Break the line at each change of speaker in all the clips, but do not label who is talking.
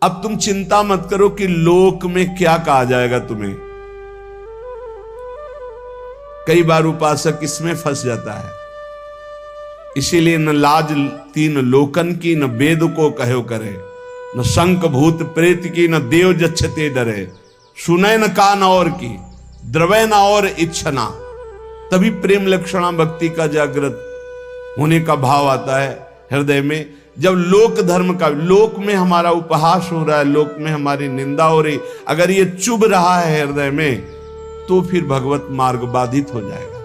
अब तुम चिंता मत करो कि लोक में क्या कहा जाएगा तुम्हें। कई बार उपासक इसमें फंस जाता है। इसीलिए न लाज तीन लोकन की, न वेद को कहो करे, न शंख भूत प्रेत की, न देव जच्छते डरे, सुने न कान और की, द्रवै न और इच्छना। तभी प्रेम लक्षणा भक्ति का जागृत होने का भाव आता है हृदय में। जब लोक धर्म का, लोक में हमारा उपहास हो रहा है, लोक में हमारी निंदा हो रही, अगर ये चुभ रहा है हृदय में, तो फिर भगवत मार्ग बाधित हो जाएगा।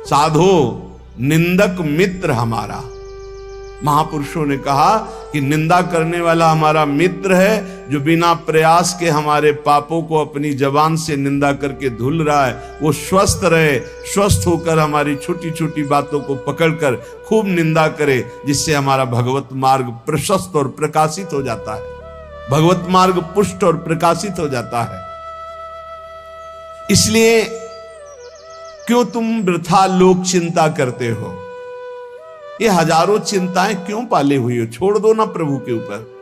साधो निंदक मित्र हमारा, महापुरुषों ने कहा कि निंदा करने वाला हमारा मित्र है, जो बिना प्रयास के हमारे पापों को अपनी जबान से निंदा करके धुल रहा है, वो स्वस्थ रहे, स्वस्थ होकर हमारी छोटी छोटी बातों को पकड़कर खूब निंदा करे, जिससे हमारा भगवत मार्ग प्रशस्त और प्रकाशित हो जाता है, भगवत मार्ग पुष्ट और प्रकाशित हो जाता है। इसलिए क्यों तुम वृथा लोक चिंता करते हो? ये हजारों चिंताएं क्यों पाले हुई हो? छोड़ दो ना प्रभु के ऊपर।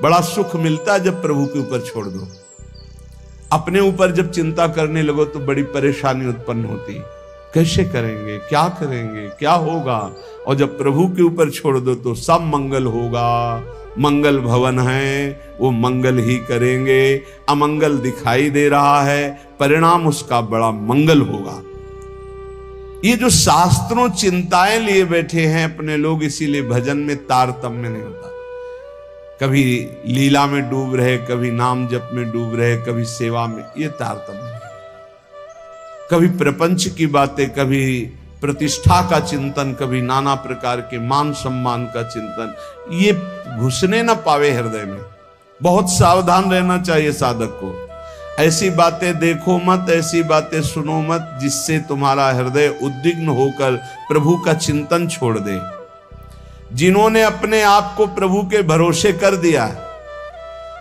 बड़ा सुख मिलता है जब प्रभु के ऊपर छोड़ दो। अपने ऊपर जब चिंता करने लगो तो बड़ी परेशानी उत्पन्न होती। कैसे करेंगे, क्या करेंगे, क्या होगा? और जब प्रभु के ऊपर छोड़ दो तो सब मंगल होगा। मंगल भवन है, वो मंगल ही करेंगे। अमंगल दिखाई दे रहा है, परिणाम उसका बड़ा मंगल होगा। ये जो शास्त्रों चिंताएं लिए बैठे हैं अपने लोग, इसीलिए भजन में तारतम्य नहीं होता। कभी लीला में डूब रहे, कभी नाम जप में डूब रहे, कभी सेवा में, ये तारतम्य नहीं। कभी प्रपंच की बातें, कभी प्रतिष्ठा का चिंतन, कभी नाना प्रकार के मान सम्मान का चिंतन, ये घुसने ना पावे हृदय में। बहुत सावधान रहना चाहिए साधक को। ऐसी बातें देखो मत, ऐसी बातें सुनो मत जिससे तुम्हारा हृदय उद्विग्न होकर प्रभु का चिंतन छोड़ दे। जिन्होंने अपने आप को प्रभु के भरोसे कर दिया,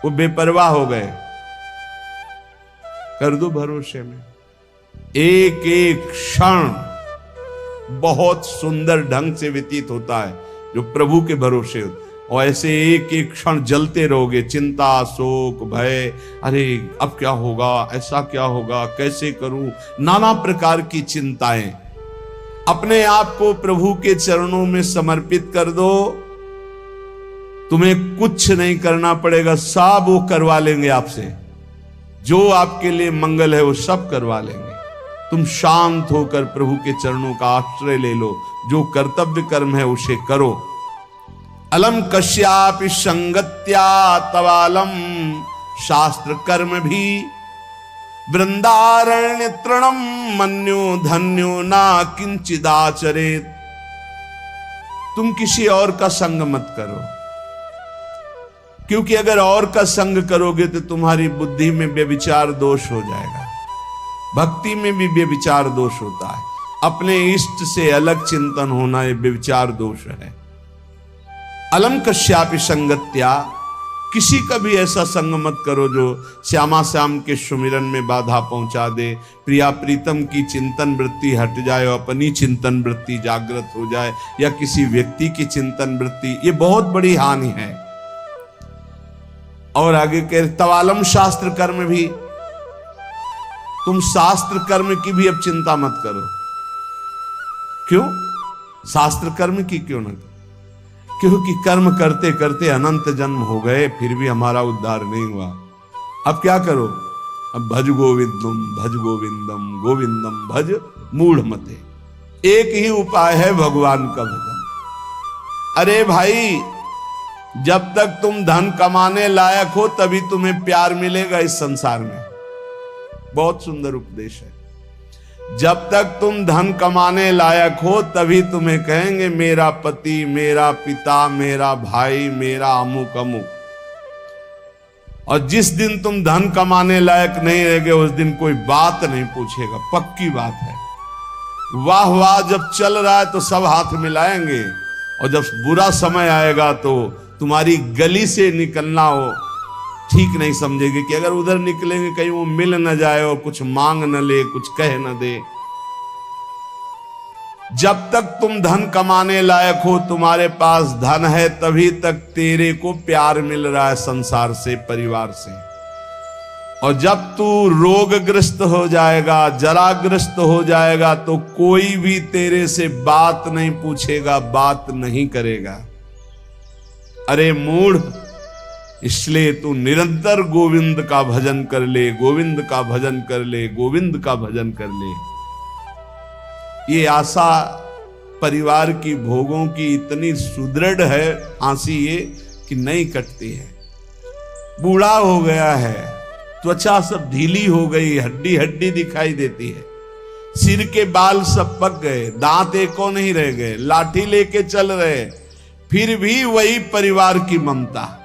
वो बेपरवाह हो गए। कर दो भरोसे में। एक एक क्षण बहुत सुंदर ढंग से व्यतीत होता है जो प्रभु के भरोसे होता है। और ऐसे एक एक क्षण जलते रहोगे, चिंता, शोक, भय, अरे अब क्या होगा, ऐसा क्या होगा, कैसे करूं, नाना प्रकार की चिंताएं। अपने आप को प्रभु के चरणों में समर्पित कर दो, तुम्हें कुछ नहीं करना पड़ेगा, सब वो करवा लेंगे आपसे। जो आपके लिए मंगल है वो सब करवा लेंगे। तुम शांत होकर प्रभु के चरणों का आश्रय ले लो, जो कर्तव्य कर्म है उसे करो। अलम कश्यापि संगत्या तवालम शास्त्र कर्म भी वृंदारण्य तृणम मन्यो धन्यो ना किंचिदाचरेत। तुम किसी और का संग मत करो, क्योंकि अगर और का संग करोगे तो तुम्हारी बुद्धि में व्यभिचार दोष हो जाएगा। भक्ति में भी व्यभिचार दोष होता है। अपने इष्ट से अलग चिंतन होना ये व्यभिचार दोष है। अलम कश्यापि संगत्या, किसी का भी ऐसा संग मत करो जो श्यामा श्याम के सुमिरन में बाधा पहुंचा दे, प्रिया प्रीतम की चिंतन वृत्ति हट जाए और अपनी चिंतन वृत्ति जागृत हो जाए, या किसी व्यक्ति की चिंतन वृत्ति, ये बहुत बड़ी हानि है। और आगे कह तवालम शास्त्र कर्म भी, तुम शास्त्र कर्म की भी अब चिंता मत करो। क्यों? शास्त्र कर्म की क्यों ना? क्योंकि कर्म करते करते अनंत जन्म हो गए, फिर भी हमारा उद्धार नहीं हुआ। अब क्या करो? अब भज गोविंदम भज गोविंदम गोविंदम भज मूढ़ मते। एक ही उपाय है भगवान का भजन। अरे भाई, जब तक तुम धन कमाने लायक हो तभी तुम्हें प्यार मिलेगा इस संसार में। बहुत सुंदर उपदेश है। जब तक तुम धन कमाने लायक हो तभी तुम्हें कहेंगे मेरा पति, मेरा पिता, मेरा भाई, मेरा अमुक अमुक। और जिस दिन तुम धन कमाने लायक नहीं रहोगे उस दिन कोई बात नहीं पूछेगा, पक्की बात है। वाह वाह जब चल रहा है तो सब हाथ मिलाएंगे, और जब बुरा समय आएगा तो तुम्हारी गली से निकलना हो ठीक नहीं समझेगी कि अगर उधर निकलेंगे कहीं वो मिल न जाए और कुछ मांग न ले, कुछ कह न दे। जब तक तुम धन कमाने लायक हो, तुम्हारे पास धन है, तभी तक तेरे को प्यार मिल रहा है संसार से, परिवार से। और जब तू रोगग्रस्त हो जाएगा, जराग्रस्त हो जाएगा, तो कोई भी तेरे से बात नहीं पूछेगा, बात नहीं करेगा। अरे मूढ़, इसलिए तू निरंतर गोविंद का भजन कर ले, गोविंद का भजन कर ले, गोविंद का भजन कर ले। ये आशा परिवार की, भोगों की इतनी सुदृढ़ है फांसी ये कि नहीं कटती है। बूढ़ा हो गया है, त्वचा सब ढीली हो गई, हड्डी हड्डी दिखाई देती है, सिर के बाल सब पक गए, दांत एको नहीं रह गए, लाठी लेके चल रहे, फिर भी वही परिवार की ममता।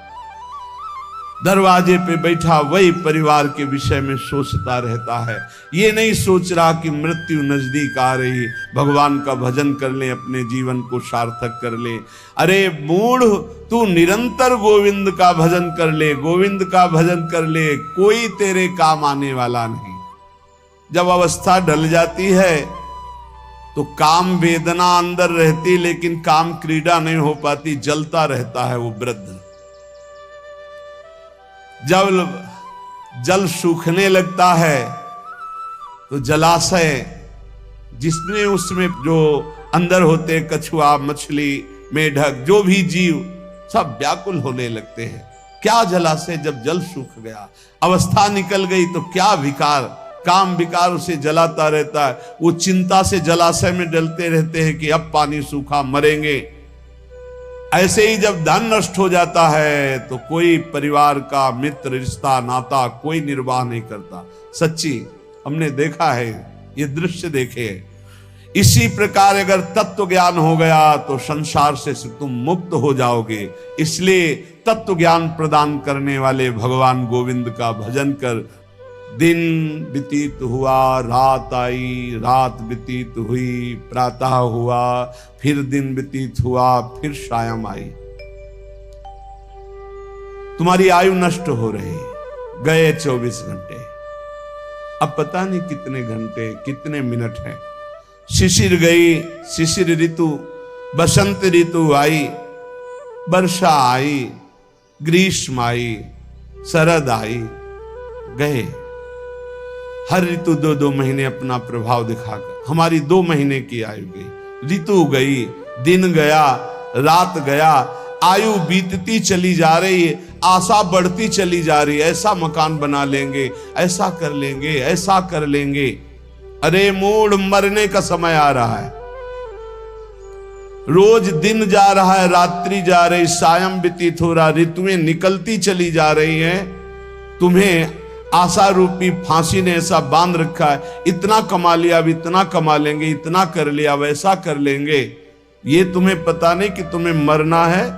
दरवाजे पे बैठा वही परिवार के विषय में सोचता रहता है। ये नहीं सोच रहा कि मृत्यु नजदीक आ रही, भगवान का भजन कर ले, अपने जीवन को सार्थक कर ले। अरे मूढ़, तू निरंतर गोविंद का भजन कर ले, गोविंद का भजन कर ले, कोई तेरे काम आने वाला नहीं। जब अवस्था ढल जाती है तो काम वेदना अंदर रहती, लेकिन काम क्रीड़ा नहीं हो पाती, जलता रहता है वो वृद्ध। जब जल सूखने लगता है तो जलाशय, जिसमें उसमें जो अंदर होते, कछुआ, मछली, मेढक, जो भी जीव, सब व्याकुल होने लगते हैं। क्या जलाशय, जब जल सूख गया, अवस्था निकल गई, तो क्या विकार, काम विकार उसे जलाता रहता है। वो चिंता से जलाशय में डलते रहते हैं कि अब पानी सूखा, मरेंगे। ऐसे ही जब धन नष्ट हो जाता है तो कोई परिवार का मित्र, रिश्ता, नाता कोई निर्वाह नहीं करता। सच्ची हमने देखा है, ये दृश्य देखे। इसी प्रकार अगर तत्व ज्ञान हो गया तो संसार से तुम मुक्त हो जाओगे। इसलिए तत्व ज्ञान प्रदान करने वाले भगवान गोविंद का भजन कर। दिन व्यतीत हुआ, रात आई, रात व्यतीत हुई, प्रातः हुआ, फिर दिन व्यतीत हुआ, फिर सायं आई। तुम्हारी आयु नष्ट हो रही, गए 24 घंटे, अब पता नहीं कितने घंटे, कितने मिनट हैं। शिशिर गई, शिशिर ऋतु, बसंत ऋतु आई, वर्षा आई, ग्रीष्म आई, शरद आई, गए। हर ऋतु 2-2 महीने अपना प्रभाव दिखाकर हमारी 2 महीने की आयु गई, ऋतु गई, दिन गया, रात गया, आयु बीतती चली जा रही है, आशा बढ़ती चली जा रही है। ऐसा मकान बना लेंगे, ऐसा कर लेंगे, ऐसा कर लेंगे। अरे मूढ़, मरने का समय आ रहा है। रोज दिन जा रहा है, रात्रि जा रही, सायं व्यतीत हो रहा, ऋतुएं निकलती चली जा रही हैं। तुम्हें आशा रूपी फांसी ने ऐसा बांध रखा है, इतना कमा लिया, अब इतना कमा लेंगे, इतना कर लिया, वैसा कर लेंगे। ये तुम्हें पता नहीं कि तुम्हें मरना है।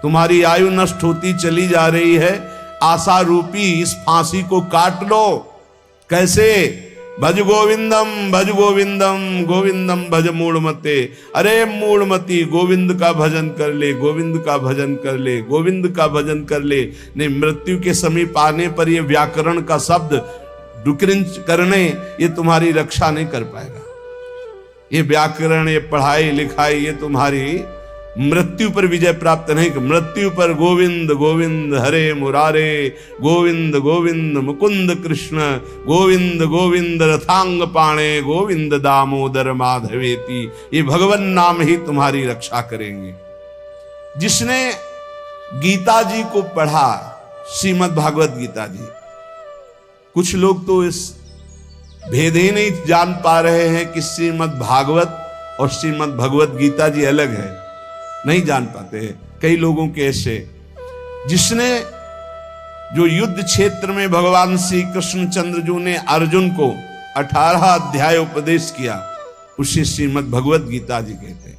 तुम्हारी आयु नष्ट होती चली जा रही है। आशा रूपी इस फांसी को काट लो। कैसे? भज गोविंदम, भज गोविंदम, गोविंदम भज मूढ़मते। अरे मूढ़मती, गोविंद का भजन कर ले, गोविंद का भजन कर ले, गोविंद का भजन कर ले। नहीं, मृत्यु के समीप आने पर ये व्याकरण का शब्द डुक्रिंच करने, ये तुम्हारी रक्षा नहीं कर पाएगा। ये व्याकरण, ये पढ़ाई लिखाई, ये तुम्हारी मृत्यु पर विजय प्राप्त नहीं। मृत्यु पर गोविंद गोविंद हरे मुरारे, गोविंद गोविंद मुकुंद कृष्ण, गोविंद गोविंद रथांग पाणे, गोविंद दामोदर माधवेति। ये भगवान नाम ही तुम्हारी रक्षा करेंगे। जिसने गीता जी को पढ़ा, श्रीमद् भागवत गीता जी, कुछ लोग तो इस भेद ही नहीं जान पा रहे हैं कि श्रीमद् भागवत और श्रीमद् भगवत गीता जी अलग है, नहीं जान पाते हैं कई लोगों के ऐसे। जिसने जो युद्ध क्षेत्र में भगवान श्री कृष्णचंद्र जी ने अर्जुन को 18 अध्याय उपदेश किया, उसे श्रीमद् भगवत गीता जी कहते हैं।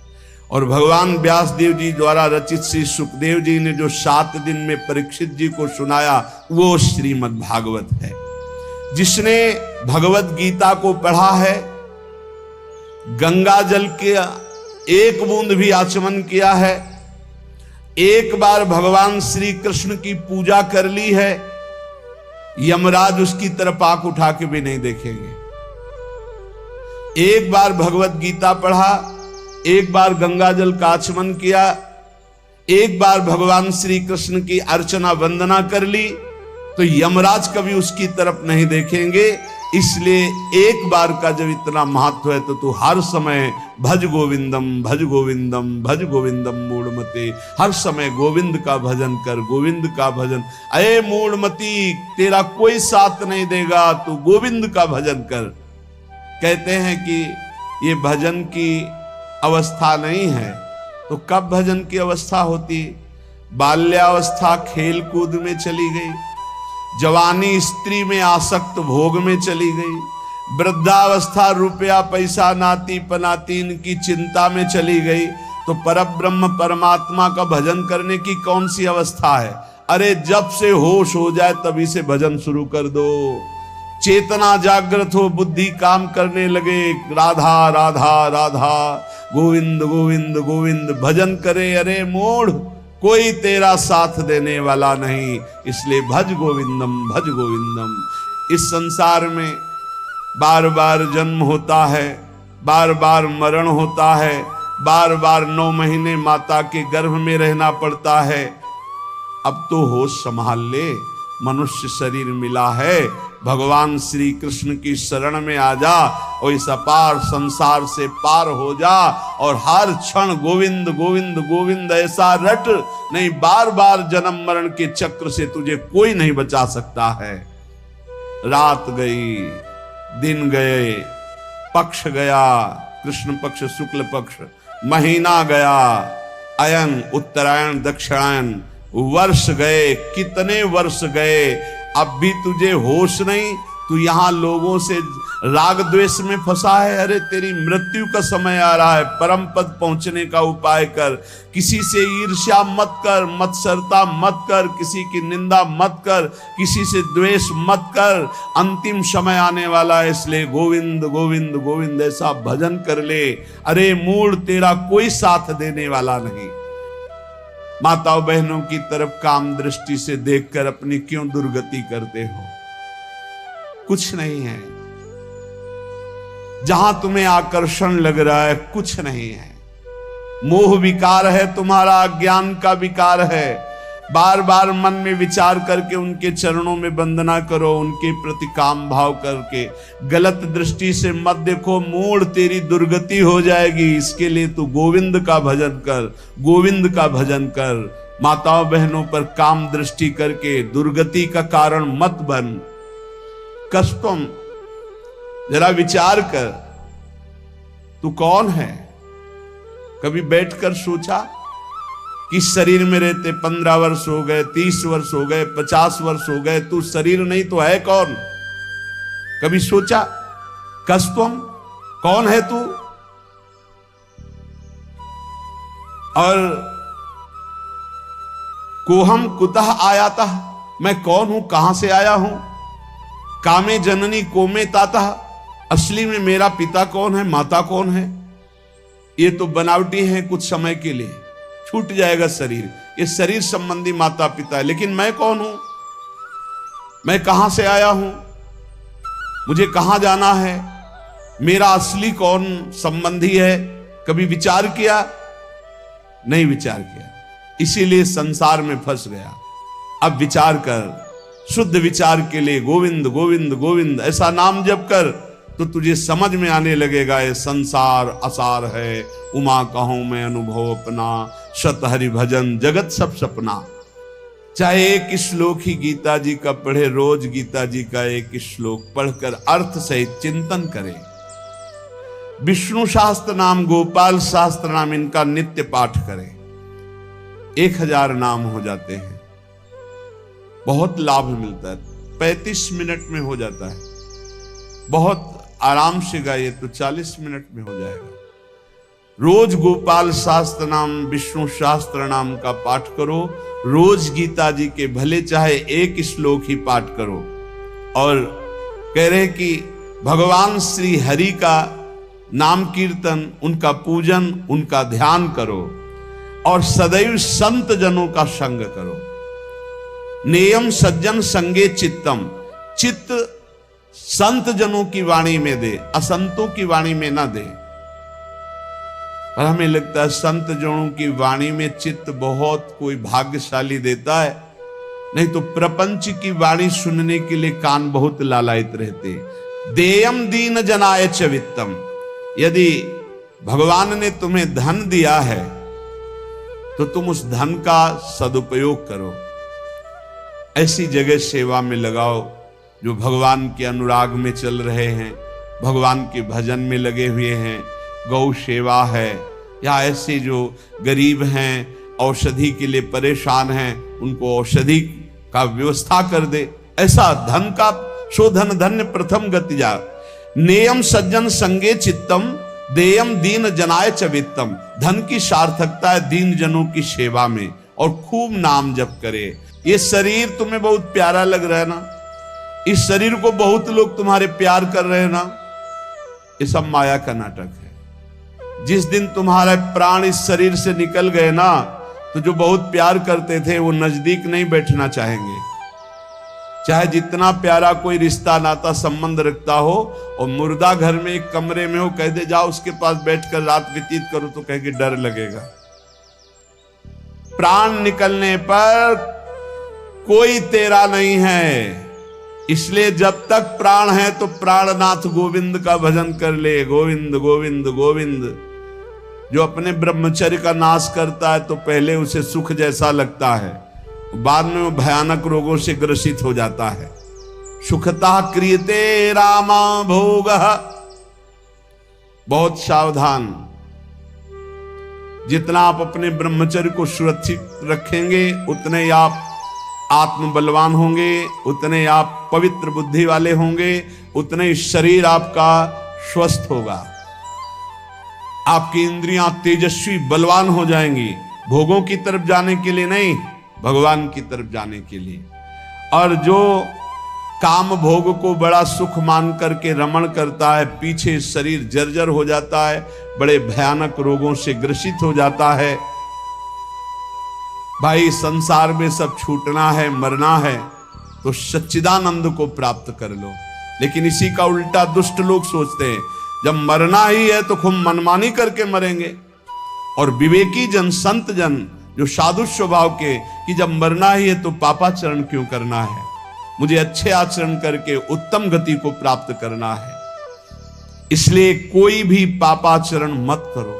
और भगवान व्यास देव जी द्वारा रचित श्री सुखदेव जी ने जो 7 दिन में परीक्षित जी को सुनाया, वो श्रीमद् भागवत है। जिसने भगवत गीता को पढ़ा है, गंगा जल के एक बूंद भी आचमन किया है, एक बार भगवान श्री कृष्ण की पूजा कर ली है, यमराज उसकी तरफ आंख उठा के भी नहीं देखेंगे। एक बार भगवत गीता पढ़ा, एक बार गंगा जल का आचमन किया, एक बार भगवान श्री कृष्ण की अर्चना वंदना कर ली, तो यमराज कभी उसकी तरफ नहीं देखेंगे। इसलिए एक बार का जब इतना महत्व है तो तू हर समय भज गोविंदम भज गोविंदम भज गोविंदम मूढ़मते, हर समय गोविंद का भजन कर, गोविंद का भजन। अये मूढ़मती, तेरा कोई साथ नहीं देगा, तू गोविंद का भजन कर। कहते हैं कि ये भजन की अवस्था नहीं है, तो कब भजन की अवस्था होती? बाल्यावस्था खेल कूद में चली गई, जवानी स्त्री में आसक्त भोग में चली गई, वृद्धावस्था रुपया पैसा नाती पनातीन की चिंता में चली गई, तो परब्रह्म परमात्मा का भजन करने की कौन सी अवस्था है? अरे जब से होश हो जाए तभी से भजन शुरू कर दो। चेतना जागृत हो, बुद्धि काम करने लगे, राधा राधा राधा, गोविंद गोविंद गोविंद भजन करे। अरे मूढ़, कोई तेरा साथ देने वाला नहीं, इसलिए भज गोविंदम भज गोविंदम। इस संसार में बार बार जन्म होता है, बार बार मरण होता है, बार बार 9 महीने माता के गर्भ में रहना पड़ता है। अब तो होश संभाल ले, मनुष्य शरीर मिला है, भगवान श्री कृष्ण की शरण में आ जा और इस अपार संसार से पार हो जा, और हर क्षण गोविंद गोविंद गोविंद ऐसा रट, नहीं बार बार जन्म मरण के चक्र से तुझे कोई नहीं बचा सकता है। रात गई, दिन गए, पक्ष गया, कृष्ण पक्ष शुक्ल पक्ष, महीना गया, अयन उत्तरायण दक्षिणायन, वर्ष गए, कितने वर्ष गए, अब भी तुझे होश नहीं। तू यहां लोगों से राग द्वेष में फंसा है। अरे तेरी मृत्यु का समय आ रहा है, परम पद पहुंचने का उपाय कर। किसी से ईर्ष्या मत कर, मत्सरता मत कर, किसी की निंदा मत कर, किसी से द्वेष मत कर। अंतिम समय आने वाला है, इसलिए गोविंद गोविंद गोविंद ऐसा भजन कर ले। अरे मूढ़, तेरा कोई साथ देने वाला नहीं। माताओं बहनों की तरफ काम दृष्टि से देखकर अपनी क्यों दुर्गति करते हो? कुछ नहीं है। जहां तुम्हें आकर्षण लग रहा है कुछ नहीं है। मोह विकार है तुम्हारा, ज्ञान का विकार है। बार बार मन में विचार करके उनके चरणों में वंदना करो, उनके प्रति काम भाव करके। गलत दृष्टि से मत देखो, मूढ़, तेरी दुर्गति हो जाएगी। इसके लिए तू गोविंद का भजन कर, गोविंद का भजन कर। माताओं बहनों पर काम दृष्टि करके दुर्गति का कारण मत बन। कष्टम, जरा विचार कर, तू कौन है? कभी बैठकर सोचा कि शरीर में रहते 15 वर्ष हो गए, 30 वर्ष हो गए, 50 वर्ष हो गए, तू शरीर नहीं तो है कौन? कभी सोचा? कष्टम, कौन है तू? और कोहम कुतः आयाता, मैं कौन हूं, कहां से आया हूं? कामे जननी कोमे ताता, असली में मेरा पिता कौन है, माता कौन है? ये तो बनावटी है, कुछ समय के लिए छूट जाएगा शरीर। ये शरीर संबंधी माता पिता है, लेकिन मैं कौन हूं? मैं कहां से आया हूं? मुझे कहां जाना है? मेरा असली कौन संबंधी है? कभी विचार किया? नहीं विचार किया, इसीलिए संसार में फंस गया। अब विचार कर, शुद्ध विचार के लिए गोविंद गोविंद गोविंद ऐसा नाम जप कर, तो तुझे समझ में आने लगेगा ये संसार असार है। उमा कहूं मैं अनुभव अपना, सत हरि भजन जगत सब सपना। चाहे एक श्लोक ही गीता जी का पढ़े, रोज गीता जी का एक श्लोक पढ़कर अर्थ सहित चिंतन करे। विष्णु शास्त्र नाम, गोपाल शास्त्र नाम, इनका नित्य पाठ करें। 1000 नाम हो जाते हैं, बहुत लाभ मिलता है। 35 मिनट में हो जाता है, बहुत आराम से गाइए तो 40 मिनट में हो जाएगा। रोज गोपाल शास्त्र नाम, विष्णु शास्त्र नाम का पाठ करो। रोज गीता जी के भले चाहे एक श्लोक ही पाठ करो। और कह रहे कि भगवान श्री हरि का नाम कीर्तन, उनका पूजन, उनका ध्यान करो, और सदैव संत जनों का संग करो। नेयम सज्जन संगे चित्तम, चित्त संत जनों की वाणी में दे, असंतों की वाणी में ना दे। और हमें लगता है संत जनों की वाणी में चित्त बहुत कोई भाग्यशाली देता है, नहीं तो प्रपंच की वाणी सुनने के लिए कान बहुत लालायित रहते। देयम दीन जनाय च वित्तम, यदि भगवान ने तुम्हें धन दिया है तो तुम उस धन का सदुपयोग करो, ऐसी जगह सेवा में लगाओ जो भगवान के अनुराग में चल रहे हैं, भगवान के भजन में लगे हुए हैं, गौ सेवा है, या ऐसे जो गरीब हैं औषधि के लिए परेशान हैं उनको औषधि का व्यवस्था कर दे। ऐसा धन का शोधन धन्य प्रथम गति जा। नेयम सज्जन संगे चित्तम देयम दीन जनाय च वित्तम, धन की सार्थकता है दीन जनों की सेवा में, और खूब नाम जप करे। ये शरीर तुम्हें बहुत प्यारा लग रहा है ना, इस शरीर को बहुत लोग तुम्हारे प्यार कर रहे हैं ना, ये सब माया का नाटक है। जिस दिन तुम्हारे प्राण इस शरीर से निकल गए ना, तो जो बहुत प्यार करते थे वो नजदीक नहीं बैठना चाहेंगे। चाहे जितना प्यारा कोई रिश्ता नाता संबंध रखता हो, और मुर्दा घर में एक कमरे में हो, कह दे जाओ उसके पास बैठकर रात व्यतीत करो, तो कह के डर लगेगा। प्राण निकलने पर कोई तेरा नहीं है, इसलिए जब तक प्राण है तो प्राणनाथ गोविंद का भजन कर ले। गोविंद गोविंद गोविंद। जो अपने ब्रह्मचर्य का नाश करता है तो पहले उसे सुख जैसा लगता है, बाद में वो भयानक रोगों से ग्रसित हो जाता है। सुखता क्रियते रामा भोग। बहुत सावधान, जितना आप अपने ब्रह्मचर्य को सुरक्षित रखेंगे उतने ही आप आत्म बलवान होंगे, उतने आप पवित्र बुद्धि वाले होंगे, उतने ही शरीर आपका स्वस्थ होगा, आपकी इंद्रियां तेजस्वी बलवान हो जाएंगी। भोगों की तरफ जाने के लिए नहीं, भगवान की तरफ जाने के लिए। और जो काम भोग को बड़ा सुख मान करके रमण करता है, पीछे शरीर जर्जर हो जाता है, बड़े भयानक रोगों से ग्रसित हो जाता है। भाई संसार में सब छूटना है, मरना है, तो सच्चिदानंद को प्राप्त कर लो। लेकिन इसी का उल्टा दुष्ट लोग सोचते हैं, जब मरना ही है तो खूब मनमानी करके मरेंगे। और विवेकी जन, संत जन, जो साधु स्वभाव के, कि जब मरना ही है तो पापाचरण क्यों करना है, मुझे अच्छे आचरण करके उत्तम गति को प्राप्त करना है। इसलिए कोई भी पापाचरण मत करो।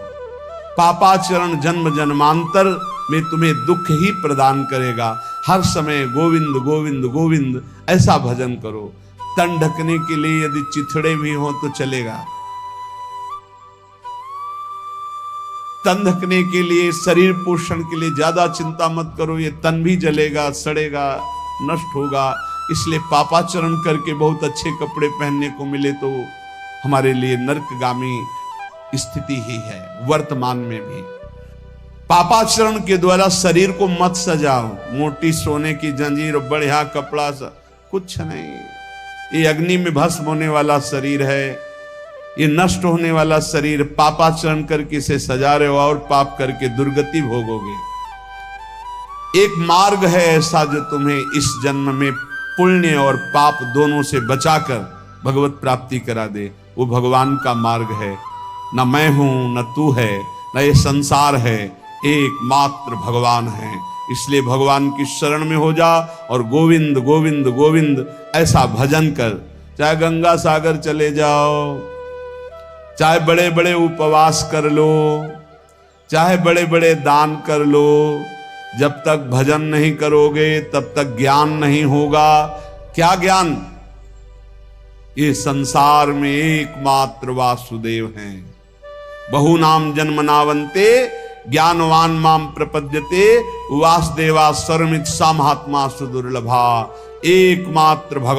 पापाचरण जन्म जन्मांतर में तुम्हें दुख ही प्रदान करेगा। हर समय गोविंद गोविंद गोविंद ऐसा भजन करो। तन ढकने के लिए यदि चिथड़े भी हो तो चलेगा, तन ढकने के लिए, शरीर पोषण के लिए ज्यादा चिंता मत करो, ये तन भी जलेगा, सड़ेगा, नष्ट होगा। इसलिए पापाचरण करके बहुत अच्छे कपड़े पहनने को मिले तो हमारे लिए नरकगामी स्थिति ही है। वर्तमान में भी पापाचरण के द्वारा शरीर को मत सजाओ, मोटी सोने की जंजीर और बढ़िया कपड़ा सा कुछ नहीं। ये अग्नि में भस्म होने वाला शरीर है, ये नष्ट होने वाला शरीर। पापाचरण करके इसे सजा रहे हो और पाप करके दुर्गति भोगोगे। एक मार्ग है ऐसा जो तुम्हें इस जन्म में पुण्य और पाप दोनों से बचाकर भगवत प्राप्ति करा दे। वो भगवान का मार्ग है। न मैं हूं, न तू है, न ये संसार है, एकमात्र भगवान है। इसलिए भगवान की शरण में हो जा और गोविंद गोविंद गोविंद ऐसा भजन कर। चाहे गंगा सागर चले जाओ, चाहे बड़े बड़े उपवास कर लो, चाहे बड़े बड़े दान कर लो, जब तक भजन नहीं करोगे तब तक ज्ञान नहीं होगा। क्या ज्ञान? ये संसार में एकमात्र वासुदेव हैं। बहुनाम जन्मनावन्ते ज्ञानवान माम प्रपद्यते वासुदेवा सर्वमित सा महात्मा सुदुर्लभा। एकमात्र भगवान